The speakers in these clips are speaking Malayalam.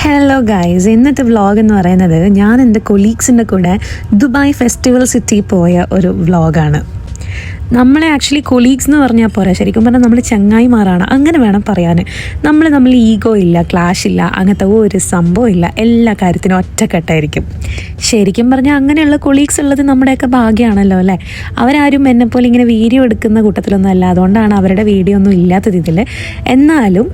ഹലോ ഗൈസ്, ഇന്നത്തെ വ്ളോഗ് എന്ന് പറയുന്നത് ഞാൻ എൻ്റെ കൊളീഗ്സിൻ്റെ കൂടെ ദുബായ് ഫെസ്റ്റിവൽ സിറ്റി പോയ ഒരു വ്ളോഗാണ്. നമ്മളെ ആക്ച്വലി കൊളീഗ്സ് എന്ന് പറഞ്ഞാൽ പോരാ, ശരിക്കും പറഞ്ഞാൽ നമ്മൾ ചങ്ങായിമാരാണ്, അങ്ങനെ വേണം പറയാൻ. നമ്മൾ ഈഗോ ഇല്ല, ക്ലാഷ് ഇല്ല, അങ്ങനത്തെ ഒരു സംഭവം ഇല്ല, എല്ലാ കാര്യത്തിനും ഒറ്റക്കെട്ടായിരിക്കും. ശരിക്കും പറഞ്ഞാൽ അങ്ങനെയുള്ള കൊളീഗ്സ് ഉള്ളത് നമ്മുടെയൊക്കെ ഭാഗ്യമാണല്ലോ അല്ലേ. അവരാരും എന്നെപ്പോലെ ഇങ്ങനെ വീഡിയോ എടുക്കുന്ന കൂട്ടത്തിലൊന്നും അല്ല, അതുകൊണ്ടാണ് അവരുടെ വീഡിയോ ഒന്നും ഇല്ലാത്തത് ഇതിൽ. എന്നാലും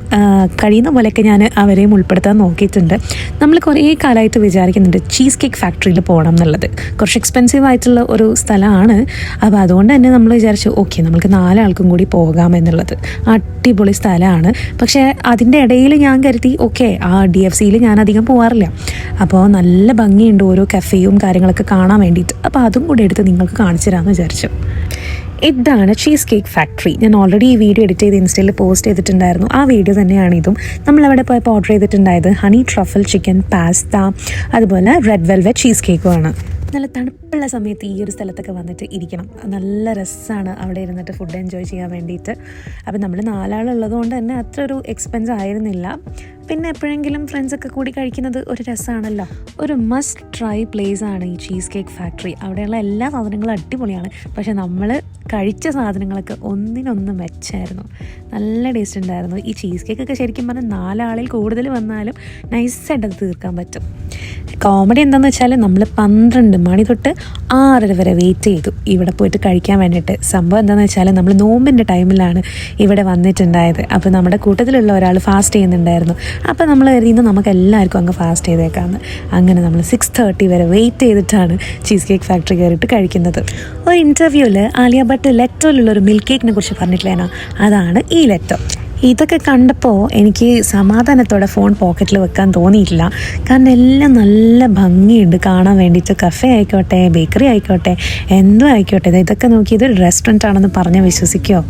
കഴിയുന്ന പോലെയൊക്കെ ഞാൻ അവരെയും ഉൾപ്പെടുത്താൻ നോക്കിയിട്ടുണ്ട്. നമ്മൾ കുറേ കാലമായിട്ട് വിചാരിക്കുന്നുണ്ട് ചീസ് കേക്ക് ഫാക്ടറിയിൽ പോകണം എന്നുള്ളത്. കുറച്ച് എക്സ്പെൻസീവ് ആയിട്ടുള്ള ഒരു സ്ഥലമാണ്. അപ്പോൾ അതുകൊണ്ട് തന്നെ നമ്മൾ വിചാരിച്ചു ഓക്കെ നമുക്ക് 4 ആൾക്കും കൂടി പോകാം എന്നുള്ളത്. അടിപൊളി സ്ഥലമാണ്. പക്ഷേ അതിൻ്റെ ഇടയിൽ ഞാൻ കരുതി ഓക്കെ ആ DFCയിൽ ഞാൻ അധികം പോകാറില്ല, അപ്പോൾ നല്ല ഭംഗിയുണ്ട് ഓരോ കഫേയും കാര്യങ്ങളൊക്കെ കാണാൻ വേണ്ടിയിട്ട്. അപ്പോൾ അതും കൂടി എടുത്ത് നിങ്ങൾക്ക് കാണിച്ചു തരാമെന്ന് വിചാരിച്ചു. ഇതാണ് ചീസ് കേക്ക് ഫാക്ടറി. ഞാൻ ഓൾറെഡി ഈ വീഡിയോ എഡിറ്റ് ചെയ്ത് ഇൻസ്റ്റയിൽ പോസ്റ്റ് ചെയ്തിട്ടുണ്ടായിരുന്നു. ആ വീഡിയോ തന്നെയാണ് ഇതും. നമ്മളവിടെ പോയപ്പോൾ ഓർഡർ ചെയ്തിട്ടുണ്ടായത് ഹണി ട്രഫിൾ ചിക്കൻ പാസ്ത, അതുപോലെ റെഡ് വെൽവെറ്റ് ചീസ് കേക്കുമാണ്. നല്ല തണുപ്പുള്ള സമയത്ത് ഈ ഒരു സ്ഥലത്തൊക്കെ വന്നിട്ട് ഇരിക്കണം. നല്ല രസമാണ് അവിടെ ഇരുന്നിട്ട് ഫുഡ് എൻജോയ് ചെയ്യാൻ വേണ്ടിയിട്ട്. അപ്പോൾ നമ്മൾ 4 ആളുള്ളത് കൊണ്ട് തന്നെ അത്ര ഒരു എക്സ്പെൻസ് ആയിരുന്നില്ല. പിന്നെ എപ്പോഴെങ്കിലും ഫ്രണ്ട്സൊക്കെ കൂടി കഴിക്കുന്നത് ഒരു രസമാണല്ലോ. ഒരു മസ്റ്റ് ട്രൈ പ്ലേസ് ആണ് ഈ ചീസ് കേക്ക് ഫാക്ടറി. അവിടെയുള്ള എല്ലാ സാധനങ്ങളും അടിപൊളിയാണ്. പക്ഷേ നമ്മൾ കഴിച്ച സാധനങ്ങളൊക്കെ ഒന്നിനൊന്ന് മെച്ചമായിരുന്നു. നല്ല ടേസ്റ്റ് ഉണ്ടായിരുന്നു. ഈ ചീസ് കേക്കൊക്കെ ശരിക്കും പറഞ്ഞാൽ 4 ആളിൽ കൂടുതൽ വന്നാലും നൈസായിട്ട് അത് തീർക്കാൻ പറ്റും. കോമഡി എന്താണെന്ന് വെച്ചാൽ നമ്മൾ 12 മണി തൊട്ട് 6:30 വരെ വെയിറ്റ് ചെയ്തു ഇവിടെ പോയിട്ട് കഴിക്കാൻ വേണ്ടിയിട്ട്. സംഭവം എന്താണെന്ന് വെച്ചാൽ നമ്മൾ നോമ്പിൻ്റെ ടൈമിലാണ് ഇവിടെ വന്നിട്ടുണ്ടായത്. അപ്പോൾ നമ്മുടെ കൂട്ടത്തിലുള്ള ഒരാൾ ഫാസ്റ്റ് ചെയ്യുന്നുണ്ടായിരുന്നു. അപ്പോൾ നമ്മൾ കരുതിയത് നമുക്ക് എല്ലാവർക്കും അങ്ങ് ഫാസ്റ്റ് ചെയ്തേക്കാമെന്ന്. അങ്ങനെ നമ്മൾ 6:30 വരെ വെയിറ്റ് ചെയ്തിട്ടാണ് ചീസ് കേക്ക് ഫാക്ടറി കയറിയിട്ട് കഴിക്കുന്നത്. ഒരു ഇൻ്റർവ്യൂവിൽ ആലിയ ഭട്ട് ലെറ്റോയിലുള്ളൊരു മിൽക്ക് കേക്കിനെ കുറിച്ച് പറഞ്ഞിട്ടില്ലേനോ, അതാണ് ഈ ലെറ്റോ. ഇതൊക്കെ കണ്ടപ്പോൾ എനിക്ക് സമാധാനത്തോടെ ഫോൺ പോക്കറ്റിൽ വെക്കാൻ തോന്നിയിട്ടില്ല. കാരണം എല്ലാം നല്ല ഭംഗിയുണ്ട് കാണാൻ വേണ്ടിയിട്ട്. കഫേ ആയിക്കോട്ടെ, ബേക്കറി ആയിക്കോട്ടെ, എന്തോ ആയിക്കോട്ടെ, ഇതൊക്കെ നോക്കി ഇതൊരു റെസ്റ്റോറൻ്റ് ആണെന്ന് പറഞ്ഞാൽ വിശ്വസിക്കുമോ?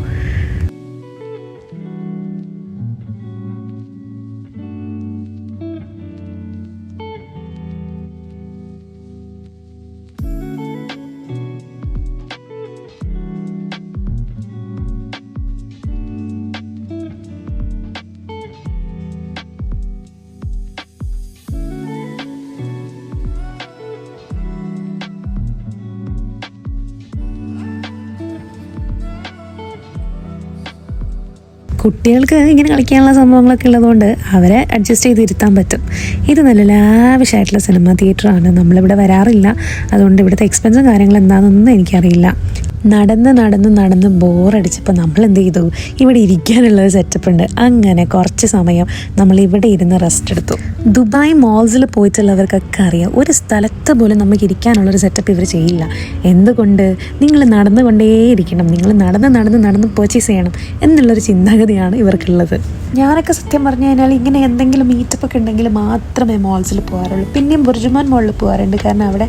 കുട്ടികൾക്ക് ഇങ്ങനെ കളിക്കാനുള്ള സംഭവങ്ങളൊക്കെ ഉള്ളതുകൊണ്ട് അവരെ അഡ്ജസ്റ്റ് ചെയ്ത് ഇരുത്താൻ പറ്റും. ഇത് നല്ല ലാവിഷായിട്ടുള്ള സിനിമ തിയേറ്ററാണ്. നമ്മളിവിടെ വരാറില്ല, അതുകൊണ്ട് ഇവിടുത്തെ എക്സ്പെൻസും കാര്യങ്ങളും എന്താണെന്നൊന്നും എനിക്കറിയില്ല. നടന്ന് ബോറടിച്ചപ്പോൾ നമ്മൾ എന്ത് ചെയ്തു, ഇവിടെ ഇരിക്കാനുള്ളൊരു സെറ്റപ്പ് ഉണ്ട്. അങ്ങനെ കുറച്ച് സമയം നമ്മൾ ഇവിടെ ഇരുന്ന് റെസ്റ്റ് എടുത്തു. ദുബായ് മോൾസിൽ പോയിട്ടുള്ളവർക്കൊക്കെ അറിയാം, ഒരു സ്ഥലത്ത് പോലും നമുക്ക് ഇരിക്കാനുള്ളൊരു സെറ്റപ്പ് ഇവർ ചെയ്യില്ല. എന്തുകൊണ്ട്? നിങ്ങൾ നടന്നുകൊണ്ടേയിരിക്കണം, നിങ്ങൾ നടന്ന് പർച്ചേസ് ചെയ്യണം എന്നുള്ളൊരു ചിന്താഗതിയാണ് ഇവർക്കുള്ളത്. ഞാനൊക്കെ സത്യം പറഞ്ഞു കഴിഞ്ഞാൽ ഇങ്ങനെ എന്തെങ്കിലും മീറ്റപ്പൊക്കെ ഉണ്ടെങ്കിൽ മാത്രമേ മോൾസിൽ പോകാറുള്ളൂ. പിന്നെയും ബുർജുമാൻ മോളിൽ പോകാറുണ്ട്, കാരണം അവിടെ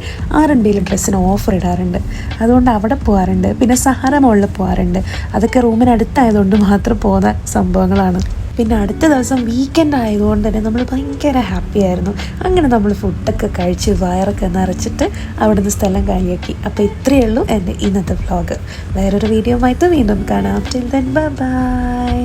R&Bയിൽ ഡ്രസ്സിന് ഓഫർ ഇടാറുണ്ട്, അതുകൊണ്ട് അവിടെ പോകാറുണ്ട്. പിന്നെ സഹാറ മോളിൽ പോകാറുണ്ട്. അതൊക്കെ റൂമിനടുത്തായതുകൊണ്ട് മാത്രം പോകുന്ന സംഭവങ്ങളാണ്. പിന്നെ അടുത്ത ദിവസം വീക്കെൻഡ് ആയതുകൊണ്ട് തന്നെ നമ്മൾ ഭയങ്കര ഹാപ്പി ആയിരുന്നു. അങ്ങനെ നമ്മൾ ഫുഡൊക്കെ കഴിച്ച് വയറൊക്കെ നിറച്ചിട്ട് അവിടുന്ന് സ്ഥലം കാലിയാക്കി. അപ്പോൾ ഇത്രയേ ഉള്ളൂ എൻ്റെ ഇന്നത്തെ വ്ളോഗ്. വേറൊരു വീഡിയോ ആയിട്ട് വീണ്ടും കാണാം. Till then bye.